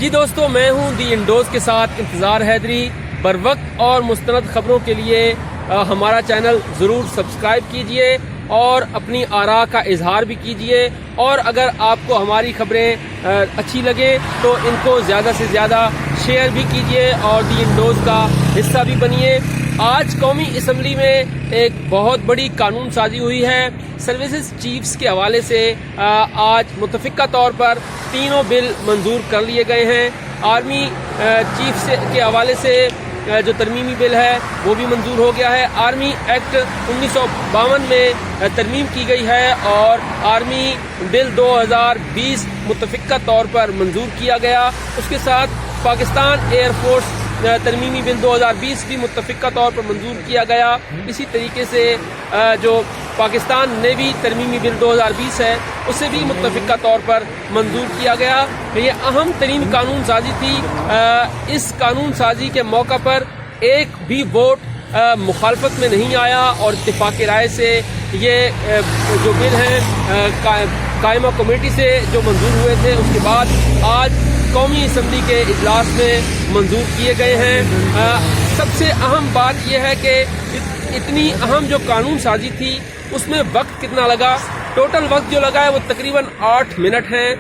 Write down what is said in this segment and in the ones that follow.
جی دوستو، میں ہوں دی انڈوز کے ساتھ انتظار حیدری۔ بر وقت اور مستند خبروں کے لیے ہمارا چینل ضرور سبسکرائب کیجئے اور اپنی آراء کا اظہار بھی کیجئے، اور اگر آپ کو ہماری خبریں اچھی لگیں تو ان کو زیادہ سے زیادہ شیئر بھی کیجئے اور دی انڈوز کا حصہ بھی بنیے۔ آج قومی اسمبلی میں ایک بہت بڑی قانون سازی ہوئی ہے۔ سروسز چیفز کے حوالے سے آج متفقہ طور پر تینوں بل منظور کر لیے گئے ہیں۔ آرمی چیف کے حوالے سے جو ترمیمی بل ہے وہ بھی منظور ہو گیا ہے۔ آرمی ایکٹ 1952 میں ترمیم کی گئی ہے اور آرمی بل 2020 متفقہ طور پر منظور کیا گیا۔ اس کے ساتھ پاکستان ایئر فورس ترمیمی بل 2020 بھی متفقہ طور پر منظور کیا گیا۔ اسی طریقے سے جو پاکستان نیوی ترمیمی بل 2020 ہے اسے بھی متفقہ طور پر منظور کیا گیا۔ یہ اہم ترین قانون سازی تھی۔ اس قانون سازی کے موقع پر ایک بھی ووٹ مخالفت میں نہیں آیا اور اتفاق رائے سے یہ جو بل ہیں قائمہ کمیٹی سے جو منظور ہوئے تھے اس کے بعد آج قومی اسمبلی کے اجلاس میں منظور کیے گئے ہیں۔ سب سے اہم بات یہ ہے کہ اتنی اہم جو قانون سازی تھی اس میں وقت کتنا لگا۔ ٹوٹل وقت جو لگا ہے وہ تقریباً 8 منٹ ہیں۔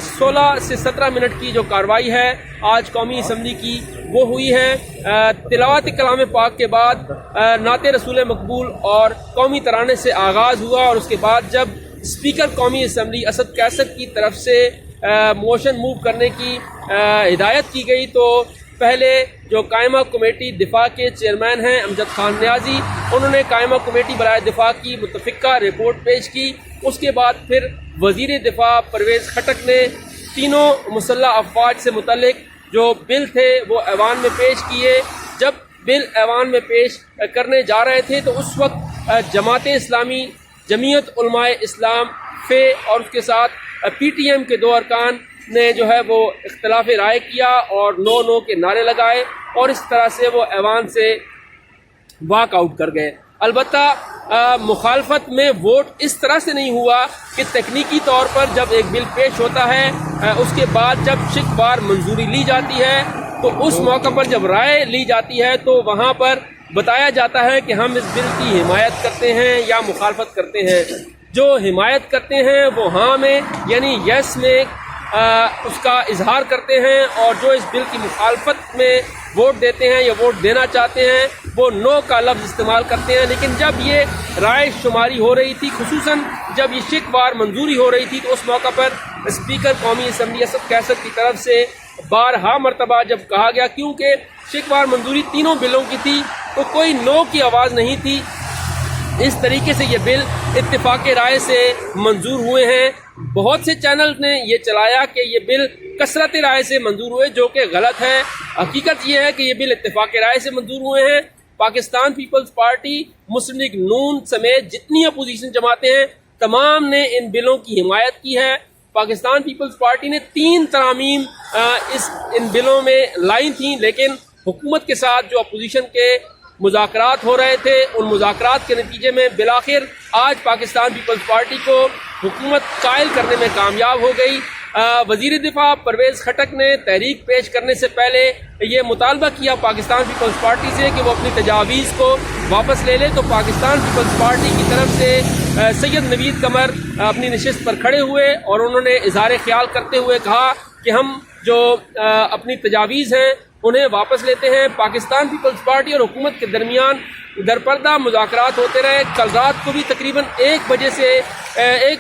16 سے 17 منٹ کی جو کارروائی ہے آج قومی اسمبلی کی وہ ہوئی ہے۔ تلاوت کلام پاک کے بعد نعت رسول مقبول اور قومی ترانے سے آغاز ہوا، اور اس کے بعد جب اسپیکر قومی اسمبلی اسد کیسر کی طرف سے موشن موو کرنے کی ہدایت کی گئی تو پہلے جو قائمہ کمیٹی دفاع کے چیئرمین ہیں امجد خان نیازی، انہوں نے قائمہ کمیٹی برائے دفاع کی متفقہ رپورٹ پیش کی۔ اس کے بعد پھر وزیر دفاع پرویز خٹک نے تینوں مسلح افواج سے متعلق جو بل تھے وہ ایوان میں پیش کیے۔ جب بل ایوان میں پیش کرنے جا رہے تھے تو اس وقت جماعت اسلامی، جمعیت علماء اسلام فے اور اس کے ساتھ پی ٹی ایم کے 2 ارکان نے جو ہے وہ اختلاف رائے کیا اور نو نو کے نعرے لگائے، اور اس طرح سے وہ ایوان سے واک آؤٹ کر گئے۔ البتہ مخالفت میں ووٹ اس طرح سے نہیں ہوا کہ تکنیکی طور پر جب ایک بل پیش ہوتا ہے اس کے بعد جب شک بار منظوری لی جاتی ہے تو اس موقع پر جب رائے لی جاتی ہے تو وہاں پر بتایا جاتا ہے کہ ہم اس بل کی حمایت کرتے ہیں یا مخالفت کرتے ہیں۔ جو حمایت کرتے ہیں وہ ہاں میں یعنی یس میں اس کا اظہار کرتے ہیں، اور جو اس بل کی مخالفت میں ووٹ دیتے ہیں یا ووٹ دینا چاہتے ہیں وہ نو کا لفظ استعمال کرتے ہیں۔ لیکن جب یہ رائے شماری ہو رہی تھی، خصوصاً جب یہ شک بار منظوری ہو رہی تھی، تو اس موقع پر اسپیکر قومی اسمبلی اسد کیسر کی طرف سے بارہا مرتبہ جب کہا گیا، کیونکہ شک بار منظوری تینوں بلوں کی تھی تو کوئی نو کی آواز نہیں تھی، اس طریقے سے یہ بل اتفاق رائے سے منظور ہوئے ہیں۔ بہت سے چینل نے یہ چلایا کہ یہ بل کثرت رائے سے منظور ہوئے، جو کہ غلط ہے۔ حقیقت یہ ہے کہ یہ بل اتفاق رائے سے منظور ہوئے ہیں۔ پاکستان پیپلز پارٹی، مسلم لیگ نون سمیت جتنی اپوزیشن جماعتیں ہیں تمام نے ان بلوں کی حمایت کی ہے۔ پاکستان پیپلز پارٹی نے 3 ترامیم ان بلوں میں لائی تھیں، لیکن حکومت کے ساتھ جو اپوزیشن کے مذاکرات ہو رہے تھے ان مذاکرات کے نتیجے میں بالآخر آج پاکستان پیپلز پارٹی کو حکومت قائل کرنے میں کامیاب ہو گئی۔ وزیر دفاع پرویز خٹک نے تحریک پیش کرنے سے پہلے یہ مطالبہ کیا پاکستان پیپلز پارٹی سے کہ وہ اپنی تجاویز کو واپس لے لے، تو پاکستان پیپلز پارٹی کی طرف سے سید نوید قمر اپنی نشست پر کھڑے ہوئے اور انہوں نے اظہار خیال کرتے ہوئے کہا کہ ہم جو اپنی تجاویز ہیں انہیں واپس لیتے ہیں۔ پاکستان پیپلز پارٹی اور حکومت کے درمیان درپردہ مذاکرات ہوتے رہے۔ کل رات کو بھی تقریباً 1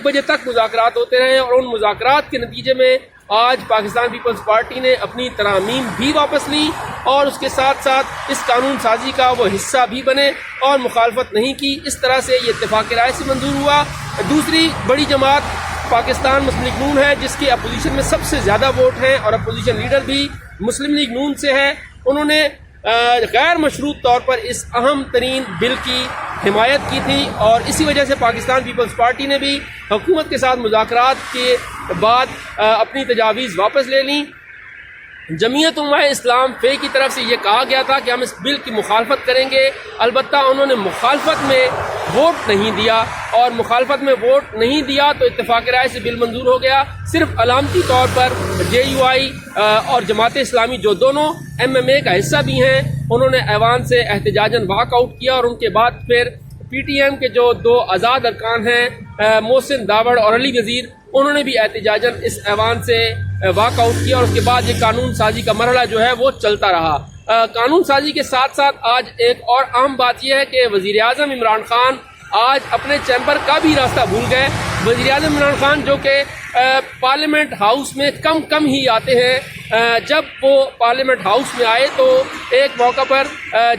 بجے تک مذاکرات ہوتے رہے، اور ان مذاکرات کے نتیجے میں آج پاکستان پیپلز پارٹی نے اپنی ترامیم بھی واپس لی اور اس کے ساتھ ساتھ اس قانون سازی کا وہ حصہ بھی بنے اور مخالفت نہیں کی۔ اس طرح سے یہ اتفاق رائے سے منظور ہوا۔ دوسری بڑی جماعت پاکستان مسلم لیگ نون ہے، جس کے اپوزیشن میں سب سے زیادہ ووٹ ہیں اور اپوزیشن لیڈر بھی مسلم لیگ نون سے ہے، انہوں نے غیر مشروط طور پر اس اہم ترین بل کی حمایت کی تھی، اور اسی وجہ سے پاکستان پیپلز پارٹی نے بھی حکومت کے ساتھ مذاکرات کے بعد اپنی تجاویز واپس لے لیں۔ جمعیت علماء اسلام فے کی طرف سے یہ کہا گیا تھا کہ ہم اس بل کی مخالفت کریں گے، البتہ انہوں نے مخالفت میں ووٹ نہیں دیا۔ اور مخالفت میں ووٹ نہیں دیا تو اتفاق رائے سے بل منظور ہو گیا. صرف علامتی طور پر JUI اور جماعت اسلامی جو دونوں MMA کا حصہ بھی ہیں انہوں نے ایوان سے احتجاجاً واک آؤٹ کیا، اور ان کے بعد پھر PTM کے جو 2 آزاد ارکان ہیں محسن داوڑ اور علی وزیر، انہوں نے بھی احتجاجاً اس ایوان سے واک آؤٹ کیا، اور اس کے بعد یہ قانون سازی کا مرحلہ جو ہے وہ چلتا رہا. قانون سازی کے ساتھ ساتھ آج ایک اور اہم بات یہ ہے کہ وزیر اعظم عمران خان آج اپنے چیمبر کا بھی راستہ بھول گئے. وزیر اعظم عمران خان جو کہ پارلیمنٹ ہاؤس میں کم ہی آتے ہیں، جب وہ پارلیمنٹ ہاؤس میں آئے تو ایک موقع پر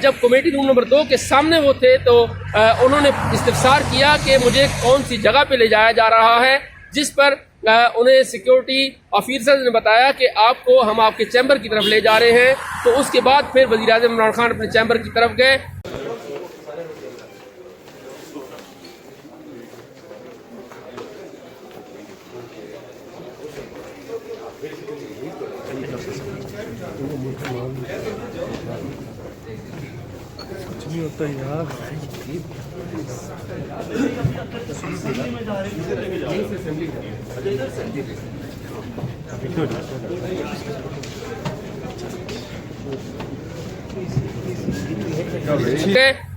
جب کمیٹی روم نمبر 2 کے سامنے وہ تھے تو انہوں نے استفسار کیا کہ مجھے کون سی جگہ پہ لے جایا جا رہا ہے، جس پر انہیں سیکیورٹی آفیسر نے بتایا کہ آپ کو ہم آپ کے چیمبر کی طرف لے جا رہے ہیں. تو اس کے بعد پھر وزیر اعظم عمران خان اپنے چیمبر کی طرف گئے. نہیں ہوتا یار.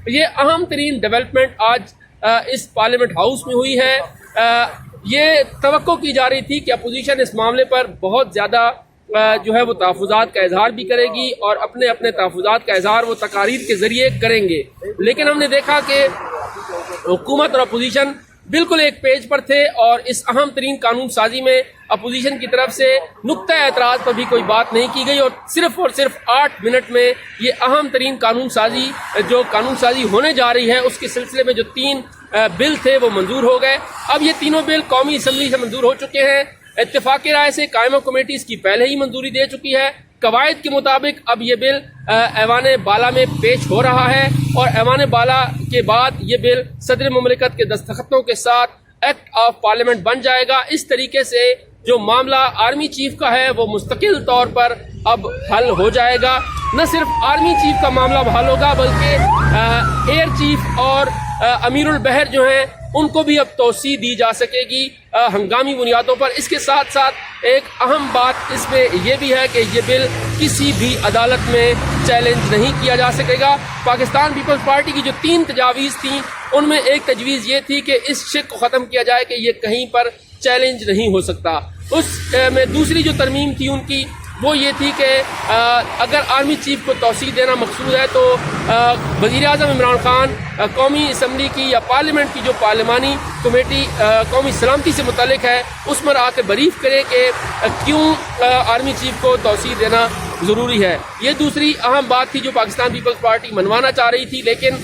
یہ اہم ترین ڈیولپمنٹ آج اس پارلیمنٹ ہاؤس میں ہوئی ہے. یہ توقع کی جا رہی تھی کہ اپوزیشن اس معاملے پر بہت زیادہ جو ہے وہ تحفظات کا اظہار بھی کرے گی اور اپنے تحفظات کا اظہار وہ تقاریر کے ذریعے کریں گے، لیکن ہم نے دیکھا کہ حکومت اور اپوزیشن بالکل ایک پیج پر تھے، اور اس اہم ترین قانون سازی میں اپوزیشن کی طرف سے نقطہ اعتراض پر بھی کوئی بات نہیں کی گئی، اور صرف 8 منٹ میں یہ اہم ترین قانون سازی ہونے جا رہی ہے اس کے سلسلے میں جو 3 بل تھے وہ منظور ہو گئے. اب یہ تینوں بل قومی اسمبلی سے منظور ہو چکے ہیں. اتفاقی رائے سے قائمہ کمیٹی اس کی پہلے ہی منظوری دے چکی ہے. قواعد کے مطابق اب یہ بل ایوان بالا میں پیش ہو رہا ہے، اور ایوان بالا کے بعد یہ بل صدر مملکت کے دستخطوں کے ساتھ ایکٹ آف پارلیمنٹ بن جائے گا. اس طریقے سے جو معاملہ آرمی چیف کا ہے وہ مستقل طور پر اب حل ہو جائے گا. نہ صرف آرمی چیف کا معاملہ حل ہوگا بلکہ ایئر چیف اور امیر البحر جو ہیں ان کو بھی اب توسیع دی جا سکے گی ہنگامی بنیادوں پر. اس کے ساتھ ساتھ ایک اہم بات اس میں یہ بھی ہے کہ یہ بل کسی بھی عدالت میں چیلنج نہیں کیا جا سکے گا. پاکستان پیپلز پارٹی کی جو 3 تجاویز تھیں ان میں ایک تجویز یہ تھی کہ اس شک کو ختم کیا جائے کہ یہ کہیں پر چیلنج نہیں ہو سکتا. اس میں دوسری جو ترمیم تھی ان کی وہ یہ تھی کہ اگر آرمی چیف کو توسیع دینا مقصود ہے تو وزیر اعظم عمران خان قومی اسمبلی کی یا پارلیمنٹ کی جو پارلیمانی کمیٹی قومی سلامتی سے متعلق ہے اس پر آ کے بریف کرے کہ کیوں آرمی چیف کو توسیع دینا ضروری ہے. یہ دوسری اہم بات تھی جو پاکستان پیپلز پارٹی منوانا چاہ رہی تھی، لیکن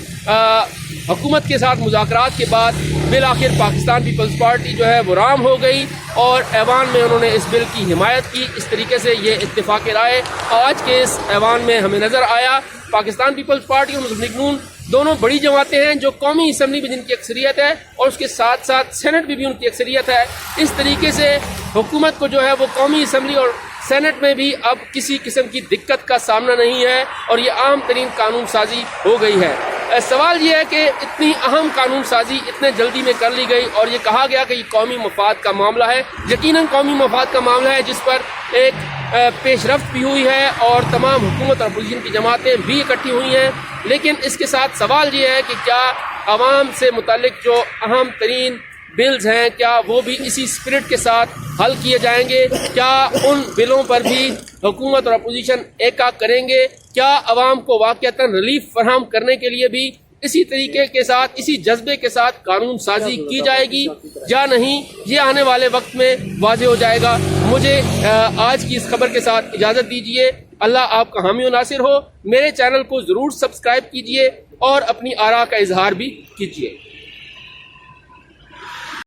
حکومت کے ساتھ مذاکرات کے بعد بالآخر پاکستان پیپلز پارٹی جو ہے وہ رام ہو گئی اور ایوان میں انہوں نے اس بل کی حمایت کی. اس طریقے سے یہ اتفاق رائے آج کے اس ایوان میں ہمیں نظر آیا. پاکستان پیپلز پارٹی اور مسلم لیگ نون دونوں بڑی جماعتیں ہیں جو قومی اسمبلی میں جن کی اکثریت ہے اور اس کے ساتھ ساتھ سینٹ میں بھی ان کی اکثریت ہے. اس طریقے سے حکومت کو جو ہے وہ قومی اسمبلی اور سینٹ میں بھی اب کسی قسم کی دقت کا سامنا نہیں ہے اور یہ عام ترین قانون سازی ہو گئی ہے. سوال یہ ہے کہ اتنی اہم قانون سازی اتنے جلدی میں کر لی گئی اور یہ کہا گیا کہ یہ قومی مفاد کا معاملہ ہے. یقیناً قومی مفاد کا معاملہ ہے جس پر ایک پیش رفت بھی ہوئی ہے اور تمام حکومت اور اپوزیشن کی جماعتیں بھی اکٹھی ہوئی ہیں، لیکن اس کے ساتھ سوال یہ ہے کہ کیا عوام سے متعلق جو اہم ترین بلز ہیں کیا وہ بھی اسی اسپرٹ کے ساتھ حل کیے جائیں گے؟ کیا ان بلوں پر بھی حکومت اور اپوزیشن ایکا کریں گے؟ کیا عوام کو واقعتاً ریلیف فراہم کرنے کے لیے بھی اسی طریقے کے ساتھ اسی جذبے کے ساتھ قانون سازی کی جائے گی یا نہیں؟ یہ آنے والے وقت میں واضح ہو جائے گا. مجھے آج کی اس خبر کے ساتھ اجازت دیجیے. اللہ آپ کا حامی و ناصر ہو. میرے چینل کو ضرور سبسکرائب کیجیے اور اپنی آراء کا اظہار بھی کیجیے.